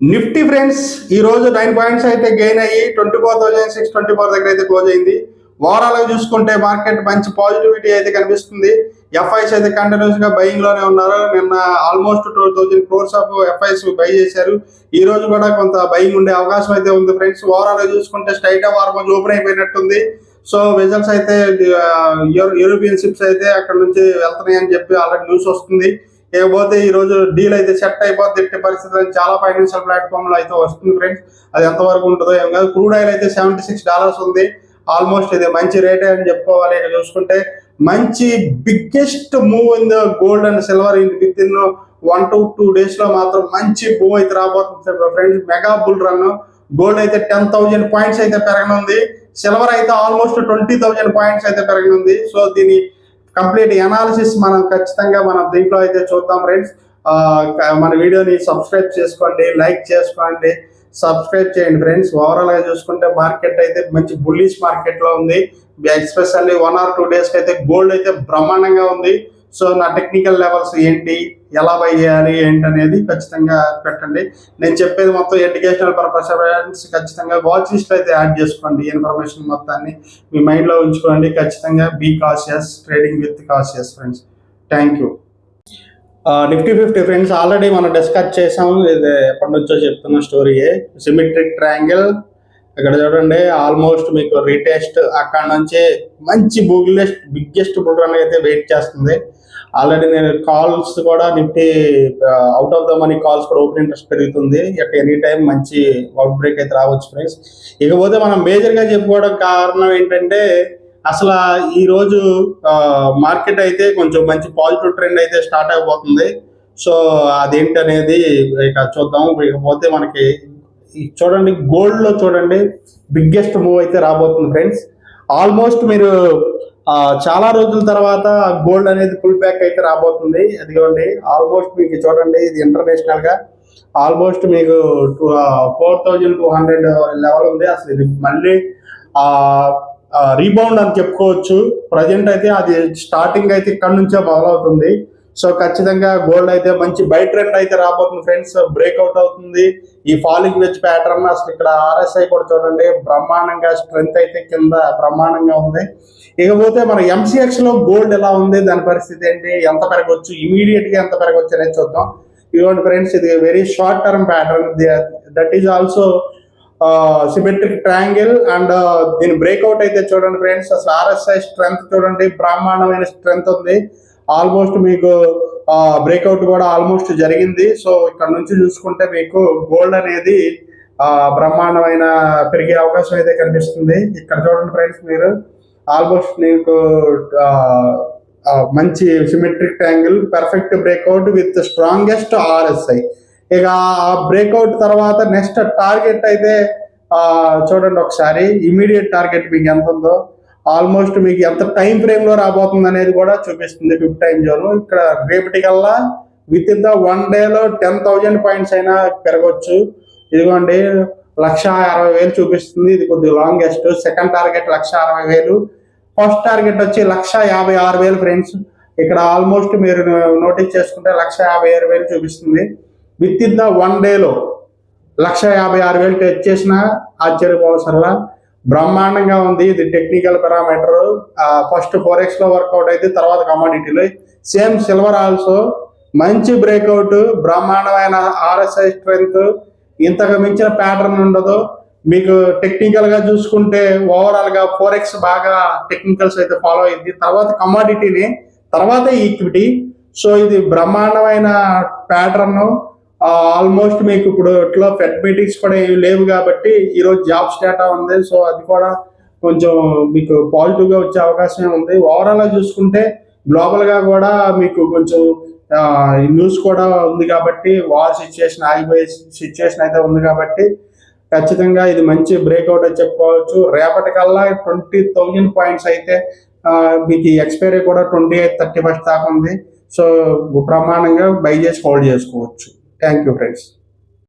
Nifty friends ఈ రోజు 9 points అయితే గెయిన్ అయ్యి 24,624 దగ్గర అయితే క్లోజ్ అయింది. ఓవరాల్ గా చూసుకుంటే మార్కెట్ మంచి పాజిటివిటీ అయితే కనిపిస్తుంది. ఎఫ్ఐస్ అయితే కంటిన్యూస్ గా బయింగ్ లోనే ఉన్నారు. నిన్న ఆల్మోస్ట్ 2000 క్రోర్స్ ఆఫ్ ఎఫ్ఐస్ బై చేశారు. ఈ రోజు కూడా కొంత బయింగ్ ఉండే అవకాశం అయితే ఉంది ఫ్రెండ్స్. ఓవరాల్ గా చూసుకుంటే స్ట్రైట్ వారం ఓపెన్ అయిపోయినట్టుంది. సో రిజల్ట్స్ అయితే యూరోపియన్ షిప్స్ అయితే అక్కడ నుంచి వెళ్తున్నాయి అని చెప్పి ఆల్రెడీ న్యూస్ వస్తుంది. ఇకపోతే ఈ రోజు డీల్ అయితే సెట్ అయిపోతే ఎట్టి పరిస్థితుల్లో చాలా ఫైనాన్షియల్ ప్లాట్ఫామ్ లో అయితే వస్తుంది ఫ్రెండ్స్. అది ఎంతవరకు ఉంటుందో ఏం కాదు. క్రూడ్ ఆయిల్ అయితే $76 ఉంది. ఆల్మోస్ట్ ఇది మంచి రేటే అని చెప్పుకోవాలి. ఇక్కడ చూసుకుంటే మంచి biggest move in the gold and silver with in 1 to 2 days లో మాత్రం మంచి మూవ్ అయితే రాబోతుంది friends. Mega bull run. Gold అయితే 10,000 పాయింట్స్ అయితే పెరగనుంది. సిల్వర్ అయితే ఆల్మోస్ట్ 20,000 పాయింట్స్ అయితే పెరగనుంది. సో దీని కంప్లీట్ అనాలిసిస్ మనం ఖచ్చితంగా మనం దీంట్లో అయితే చూద్దాం ఫ్రెండ్స్. మన వీడియోని సబ్స్క్రైబ్ చేసుకోండి, లైక్ చేసుకోండి, సబ్స్క్రైబ్ చేయండి ఫ్రెండ్స్. ఓవరాల్ గా చూసుకుంటే మార్కెట్ అయితే మంచి బుల్లిష్ మార్కెట్ లో ఉంది. ఎస్పెషల్లీ 1 or 2 days అయితే గోల్డ్ అయితే బ్రహ్మాండంగా ఉంది. సో నా టెక్నికల్ లెవెల్స్ ఏంటి, ఎలా బై చేయాలి ఏంటి అనేది ఖచ్చితంగా పెట్టండి. నేను చెప్పేది మొత్తం ఎడ్యుకేషనల్ పర్పస్ ఖచ్చితంగా వాచ్ లిస్ట్ అయితే యాడ్ చేసుకోండి. ఇన్ఫర్మేషన్ మొత్తాన్ని మీ మైండ్లో ఉంచుకోండి. ఖచ్చితంగా be cautious, trading with cautious friends. Thank you. Nifty 50 friends already మనం డిస్కస్ చేసాము. ఇది ఎప్పటి నుంచో చెప్తున్న స్టోరీయే. సిమెట్రిక్ ట్రయాంగిల్ ఇక్కడ చూడండి, ఆల్మోస్ట్ మీకు రీటెస్ట్ అక్కడ నుంచి మంచి బిగ్గెస్ట్ బుల్ రన్ అయితే వెయిట్ చేస్తుంది. ఆల్రెడీ నేను కాల్స్ కూడా Nifty out of the money calls కూడా ఓపెన్ ఇంట్రెస్ట్ పెరుగుతుంది. అట్ ఎనీ టైం మంచి అవుట్ బ్రేక్ అయితే రావచ్చు ఫ్రెండ్స్. ఇకపోతే మనం మేజర్గా చెప్పుకోవడం కారణం ఏంటంటే అసలు ఈ రోజు మార్కెట్ అయితే కొంచెం మంచి పాజిటివ్ ట్రెండ్ అయితే స్టార్ట్ అయిపోతుంది. సో అదేంటి అనేది ఇక చూద్దాం. ఇకపోతే మనకి చూడండి, గోల్డ్ లో చూడండి బిగ్గెస్ట్ మూవ్ అయితే రాబోతుంది ఫ్రెండ్స్. ఆల్మోస్ట్ మీరు చాలా రోజుల తర్వాత గోల్డ్ అనేది ఫుల్ బ్యాక్ అయితే రాబోతుంది. అదిగోండి, ఆల్మోస్ట్ మీకు చూడండి, ఇది ఇంటర్నేషనల్ గా ఆల్మోస్ట్ మీకు 4,200 లెవెల్ ఉంది. అసలు ఇది మళ్ళీ రీబౌండ్ అని చెప్పుకోవచ్చు. ప్రజెంట్ అయితే అది స్టార్టింగ్ అయితే ఇక్కడ నుంచే మొదలవుతుంది. సో ఖచ్చితంగా గోల్డ్ అయితే మంచి బై ట్రెండ్ అయితే రాబోతుంది ఫ్రెండ్స్. బ్రేక్అవుట్ అవుతుంది ఈ ఫాలింగ్ వెజ్ ప్యాటర్న్. అసలు ఇక్కడ ఆర్ఎస్ఐ కూడా చూడండి బ్రహ్మాండంగా స్ట్రెంత్ అయితే కింద బ్రహ్మాండంగా ఉంది. ఇకపోతే మన ఎంసీఎక్స్ లో గోల్డ్ ఎలా ఉంది, దాని పరిస్థితి ఏంటి, ఎంత పెరగవచ్చు, ఇమీడియట్ గా ఎంత పెరగవచ్చు అనేది చూద్దాం. ఇదిగోండి ఫ్రెండ్స్, ఇది very short term pattern. That is also symmetric triangle and దీని బ్రేక్అవుట్ అయితే చూడండి ఫ్రెండ్స్. అసలు ఆర్ఎస్ఐ స్ట్రెంత్ చూడండి, బ్రహ్మాండమైన స్ట్రెంత్ ఉంది. ఆల్మోస్ట్ మీకు బ్రేక్అవుట్ కూడా ఆల్మోస్ట్ జరిగింది. సో ఇక్కడ నుంచి చూసుకుంటే మీకు గోల్డ్ అనేది బ్రహ్మాండమైన పెరిగే అవకాశం అయితే కనిపిస్తుంది. ఇక్కడ చూడండి ఫ్రెండ్స్, మీరు ఆల్మోస్ట్ మీకు మంచి symmetric triangle, perfect breakout with strongest RSI. ఇక ఆ బ్రేక్అవుట్ తర్వాత నెక్స్ట్ టార్గెట్ అయితే చూడండి ఒకసారి, ఇమీడియట్ టార్గెట్ మీకు ఎంత ఉందో, ఆల్మోస్ట్ మీకు ఎంత టైం ఫ్రేమ్ లో రాబోతుంది అనేది కూడా చూపిస్తుంది. 50 టైం జోన్ ఇక్కడ రేపటికల్లా విత్ ఇన్ ద 1 day లో 10,000 పాయింట్స్ అయినా పెరగవచ్చు. ఇదిగోండి 1,60,000 చూపిస్తుంది. ఇది కొద్దిగా longest. Second target 1,60,000, first target వచ్చి 1,56,000 ఫ్రెండ్స్. ఇక్కడ ఆల్మోస్ట్ మీరు నోటీస్ చేసుకుంటే 1,56,000 చూపిస్తుంది. విత్ ఇన్ ద 1 day లో 1,56,000 టచ్ చేసిన ఆశ్చర్యపోవసరలా బ్రహ్మాండంగా ఉంది. ఇది టెక్నికల్ పారామీటర్. ఫస్ట్ 4x లో వర్కౌట్ అయితే తర్వాత కమాడిటీలో సేమ్ సిల్వర్ ఆల్సో మంచి బ్రేక్అవుట్, బ్రహ్మాండమైన ఆర్ఎస్ఐ స్ట్రెంత్. ఇంతకు మించిన ప్యాటర్న్ ఉండదు. మీకు టెక్నికల్ గా చూసుకుంటే ఓవరాల్ గా 4x బాగా టెక్నికల్స్ అయితే ఫాలో అయింది. తర్వాత కమాడిటీని, తర్వాత ఈక్విటీ. సో ఇది బ్రహ్మాండమైన ప్యాటర్న్. ఆల్మోస్ట్ మీకు ఇప్పుడు ఇట్లా ఫెడ్ మీటింగ్స్ కూడా ఏమి లేవు కాబట్టి ఈరోజు జాబ్స్ డేటా ఉంది. సో అది కూడా కొంచెం మీకు పాజిటివ్ గా వచ్చే అవకాశం ఉంది. ఓవరాల్ గా చూసుకుంటే గ్లోబల్ గా కూడా మీకు కొంచెం న్యూస్ కూడా ఉంది కాబట్టి, వార్ సిచ్యుయేషన్ ఆగిపోయే సిచ్యుయేషన్ అయితే ఉంది కాబట్టి ఖచ్చితంగా ఇది మంచి బ్రేక్అవుట్ అని చెప్పుకోవచ్చు. రేపటికల్లా 20,000 పాయింట్స్ అయితే మీకు ఎక్స్పైరీ కూడా 28, 31 దాకా ఉంది. సో ప్రమాణంగా బై చేసి హోల్డ్ చేసుకోవచ్చు. Thank you friends.